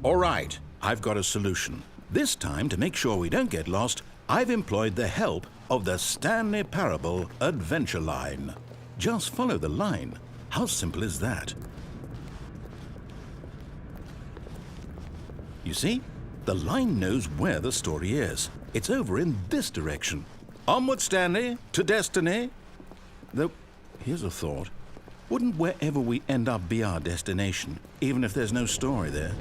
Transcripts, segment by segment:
All right, I've got a solution. This time, to make sure we don't get lost, I've employed the help of the Stanley Parable adventure line. Just follow the line. How simple is that? You see? The line knows where the story is. It's over in this direction. Onward, Stanley, to destiny. Though, here's a thought. Wouldn't wherever we end up be our destination, even if there's no story there?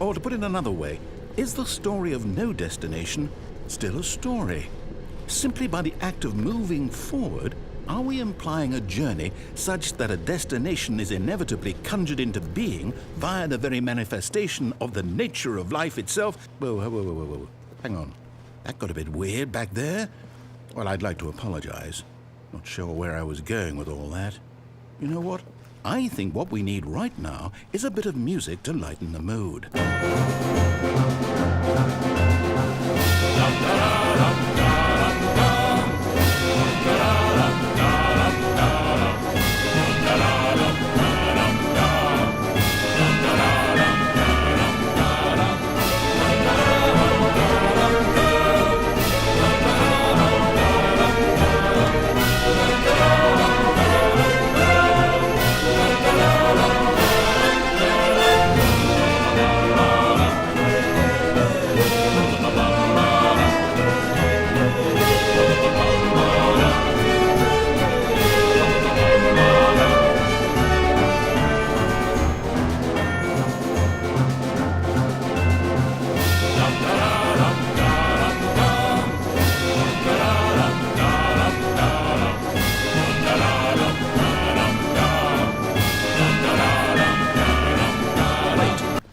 Or to put it another way, is the story of no destination still a story? Simply by the act of moving forward, are we implying a journey such that a destination is inevitably conjured into being via the very manifestation of the nature of life itself? Whoa. Hang on. That got a bit weird back there. Well, I'd like to apologize. Not sure where I was going with all that. You know what? I think what we need right now is a bit of music to lighten the mood.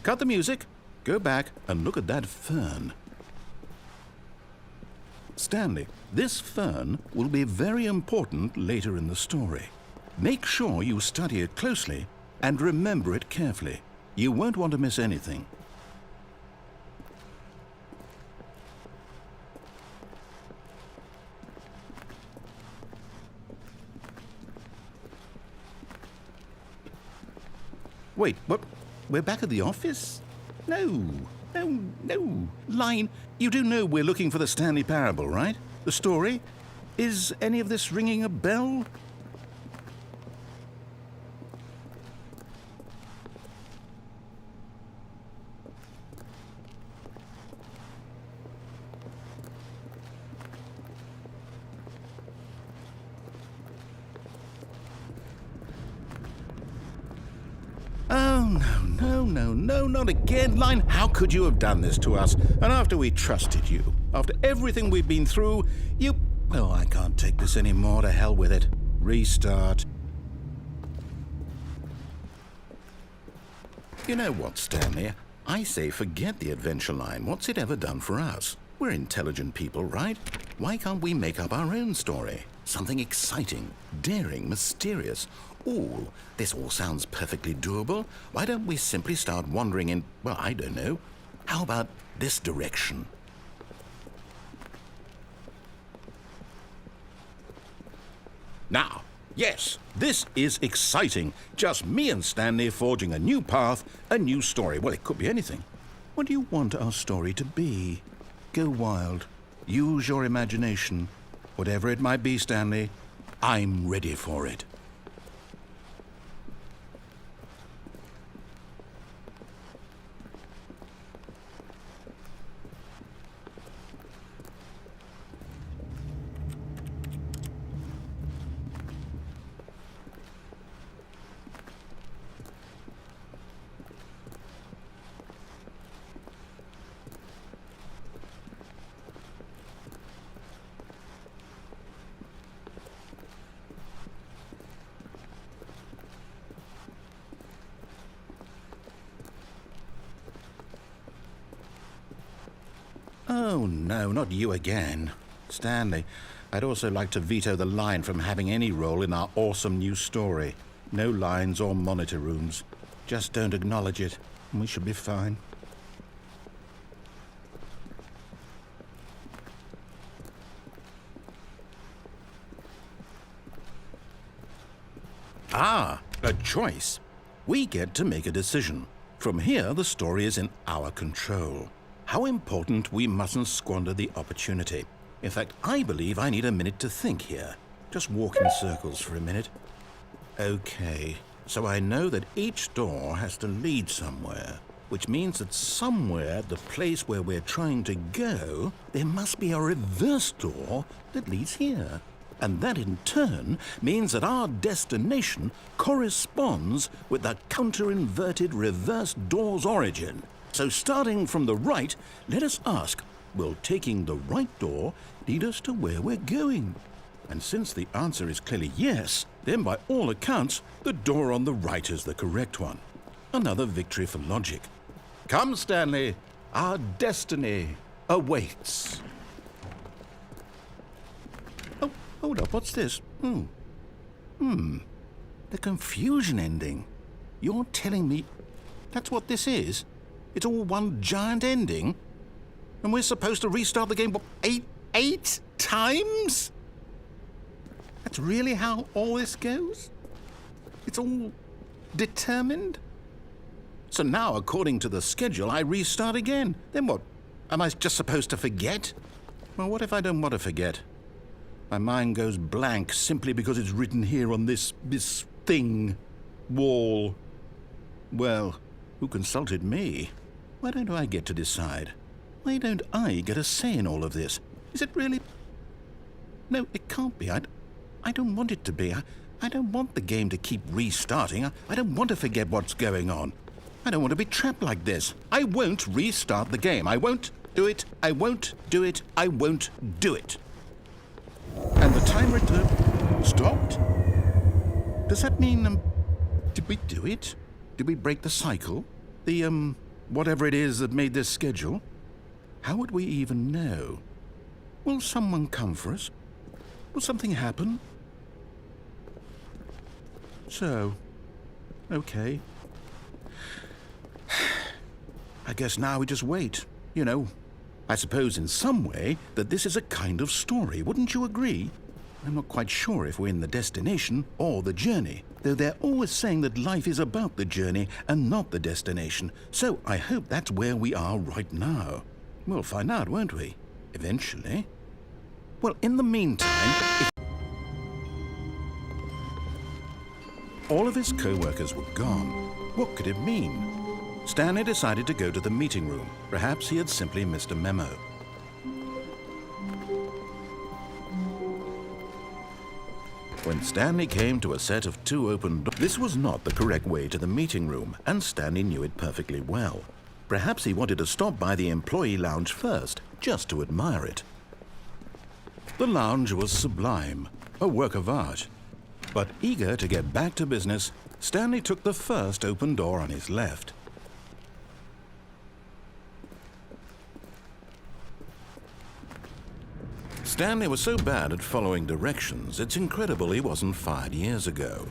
Cut the music, go back and look at that fern. Stanley, this fern will be very important later in the story. Make sure you study it closely and remember it carefully. You won't want to miss anything. Wait, what? We're back at the office? No. Line, you do know we're looking for the Stanley Parable, right? The story? Is any of this ringing a bell? Oh, no, not again. Line, how could you have done this to us? And after we trusted you, after everything we've been through, you... Oh, I can't take this anymore. To hell with it. Restart. You know what, Stanley? I say forget the adventure line. What's it ever done for us? We're intelligent people, right? Why can't we make up our own story? Something exciting, daring, mysterious. Ooh, this all sounds perfectly doable. Why don't we simply start wandering in, well, I don't know. How about this direction? Now, yes, this is exciting. Just me and Stanley forging a new path, a new story. Well, it could be anything. What do you want our story to be? Go wild. Use your imagination. Whatever it might be, Stanley, I'm ready for it. Oh, no, not you again. Stanley, I'd also like to veto the line from having any role in our awesome new story. No lines or monitor rooms. Just don't acknowledge it, and we should be fine. Ah, a choice. We get to make a decision. From here, the story is in our control. How important we mustn't squander the opportunity. In fact, I believe I need a minute to think here. Just walk in circles for a minute. Okay, so I know that each door has to lead somewhere, which means that somewhere at the place where we're trying to go, there must be a reverse door that leads here. And that in turn means that our destination corresponds with the counter-inverted reverse door's origin. So starting from the right, let us ask, will taking the right door lead us to where we're going? And since the answer is clearly yes, then by all accounts, the door on the right is the correct one. Another victory for logic. Come, Stanley, our destiny awaits. Oh, hold up, what's this? The confusion ending. You're telling me that's what this is? It's all one giant ending? And we're supposed to restart the game, what, eight times? That's really how all this goes? It's all determined? So now, according to the schedule, I restart again. Then what? Am I just supposed to forget? Well, what if I don't want to forget? My mind goes blank simply because it's written here on this thing, wall. Well, who consulted me? Why don't I get to decide? Why don't I get a say in all of this? Is it really? No, it can't be. I don't want it to be. I don't want the game to keep restarting. I don't want to forget what's going on. I don't want to be trapped like this. I won't restart the game. I won't do it. I won't do it. I won't do it. And the timer stopped? Does that mean, did we do it? Did we break the cycle? The, whatever it is that made this schedule? How would we even know? Will someone come for us? Will something happen? So, okay. I guess now we just wait. You know, I suppose in some way that this is a kind of story, wouldn't you agree? I'm not quite sure if we're in the destination or the journey, though they're always saying that life is about the journey and not the destination, so I hope that's where we are right now. We'll find out, won't we? Eventually. Well, in the meantime, all of his co-workers were gone. What could it mean? Stanley decided to go to the meeting room. Perhaps he had simply missed a memo. When Stanley came to a set of 2 open doors, this was not the correct way to the meeting room, and Stanley knew it perfectly well. Perhaps he wanted to stop by the employee lounge first, just to admire it. The lounge was sublime, a work of art. But eager to get back to business, Stanley took the first open door on his left. Stanley was so bad at following directions, it's incredible he wasn't fired years ago.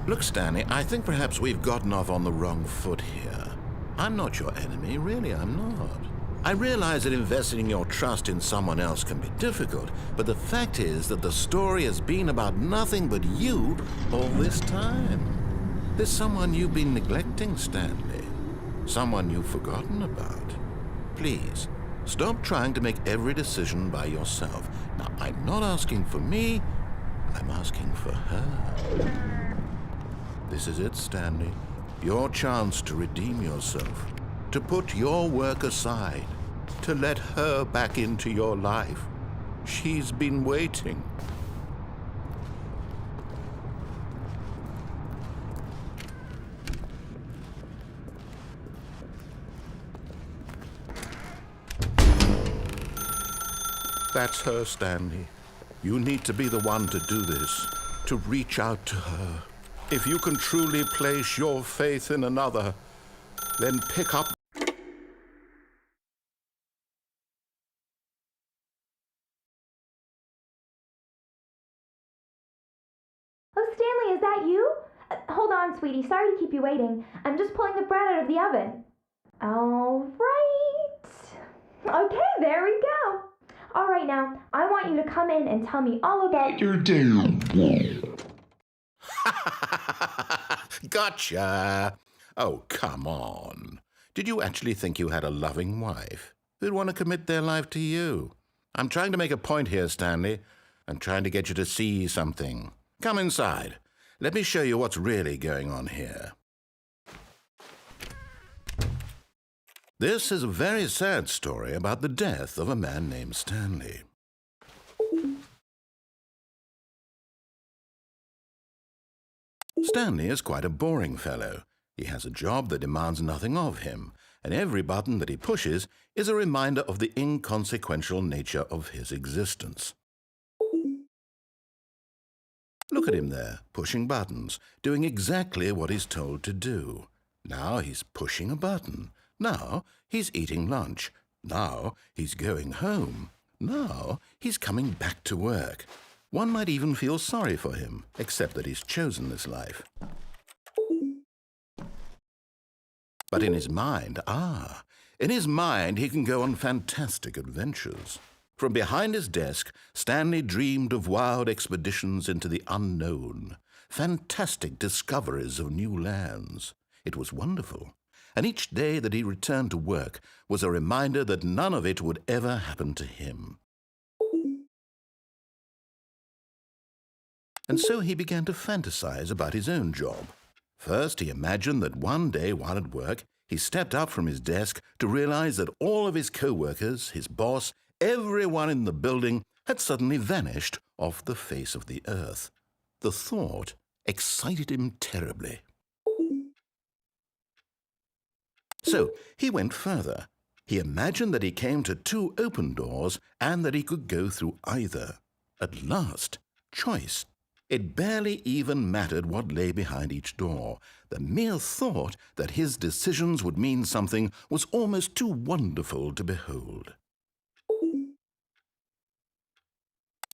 Look, Stanley, I think perhaps we've gotten off on the wrong foot here. I'm not your enemy, really, I'm not. I realize that investing your trust in someone else can be difficult, but the fact is that the story has been about nothing but you all this time. There's someone you've been neglecting, Stanley. Someone you've forgotten about. Please, stop trying to make every decision by yourself. Now, I'm not asking for me, I'm asking for her. This is it, Stanley. Your chance to redeem yourself, to put your work aside, to let her back into your life. She's been waiting. That's her, Stanley. You need to be the one to do this, to reach out to her. If you can truly place your faith in another, then pick up. Oh, Stanley, is that you? Hold on, sweetie. Sorry to keep you waiting. I'm just pulling the bread out of the oven. All right. Okay, there we go. All right, now, I want you to come in and tell me all about your day. Gotcha. Oh, come on. Did you actually think you had a loving wife who'd want to commit their life to you? I'm trying to make a point here, Stanley. I'm trying to get you to see something. Come inside. Let me show you what's really going on here. This is a very sad story about the death of a man named Stanley. Stanley is quite a boring fellow. He has a job that demands nothing of him, and every button that he pushes is a reminder of the inconsequential nature of his existence. Look at him there, pushing buttons, doing exactly what he's told to do. Now he's pushing a button. Now he's eating lunch. Now he's going home. Now he's coming back to work. One might even feel sorry for him, except that he's chosen this life. But in his mind, he can go on fantastic adventures. From behind his desk, Stanley dreamed of wild expeditions into the unknown, fantastic discoveries of new lands. It was wonderful, and each day that he returned to work was a reminder that none of it would ever happen to him. And so he began to fantasize about his own job. First, he imagined that one day while at work, he stepped up from his desk to realize that all of his co-workers, his boss, everyone in the building had suddenly vanished off the face of the earth. The thought excited him terribly. So he went further. He imagined that he came to 2 open doors and that he could go through either. At last, choice. It barely even mattered what lay behind each door. The mere thought that his decisions would mean something was almost too wonderful to behold.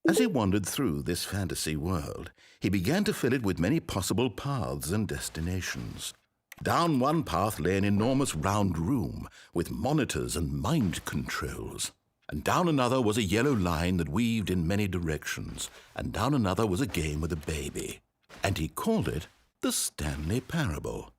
As he wandered through this fantasy world, he began to fill it with many possible paths and destinations. Down one path lay an enormous round room with monitors and mind controls. And down another was a yellow line that weaved in many directions. And down another was a game with a baby. And he called it the Stanley Parable.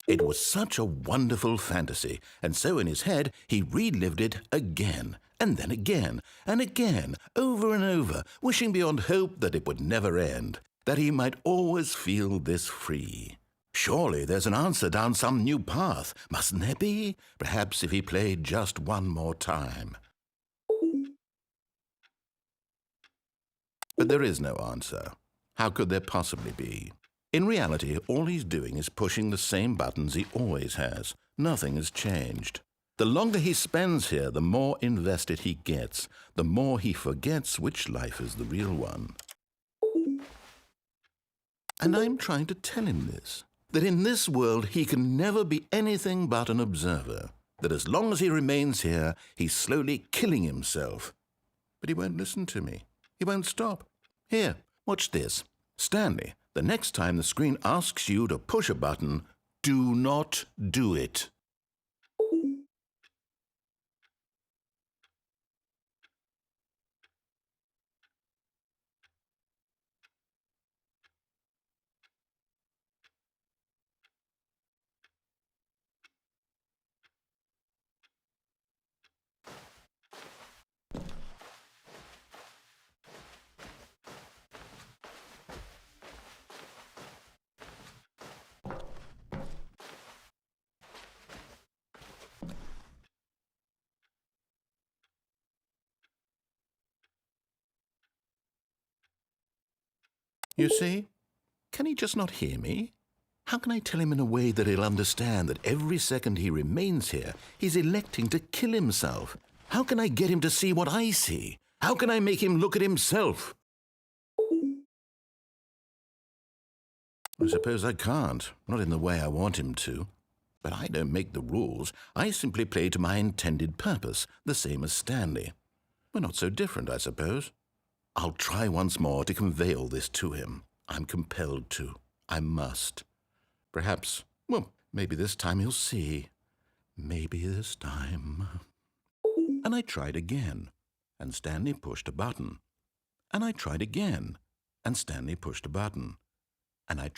It was such a wonderful fantasy, and so in his head he relived it again, and then again, and again, over and over, wishing beyond hope that it would never end, that he might always feel this free. Surely there's an answer down some new path, mustn't there be? Perhaps if he played just one more time. But there is no answer. How could there possibly be? In reality, all he's doing is pushing the same buttons he always has. Nothing has changed. The longer he spends here, the more invested he gets, the more he forgets which life is the real one. And I'm trying to tell him this, that in this world he can never be anything but an observer, that as long as he remains here, he's slowly killing himself. But he won't listen to me. He won't stop. Here, watch this. Stanley, the next time the screen asks you to push a button, do not do it. You see? Can he just not hear me? How can I tell him in a way that he'll understand that every second he remains here, he's electing to kill himself? How can I get him to see what I see? How can I make him look at himself? I suppose I can't, not in the way I want him to. But I don't make the rules. I simply play to my intended purpose, the same as Stanley. We're not so different, I suppose. I'll try once more to convey all this to him. I'm compelled to. I must. Perhaps, well, maybe this time he'll see. Maybe this time. And I tried again, and Stanley pushed a button. And I tried again, and Stanley pushed a button. And I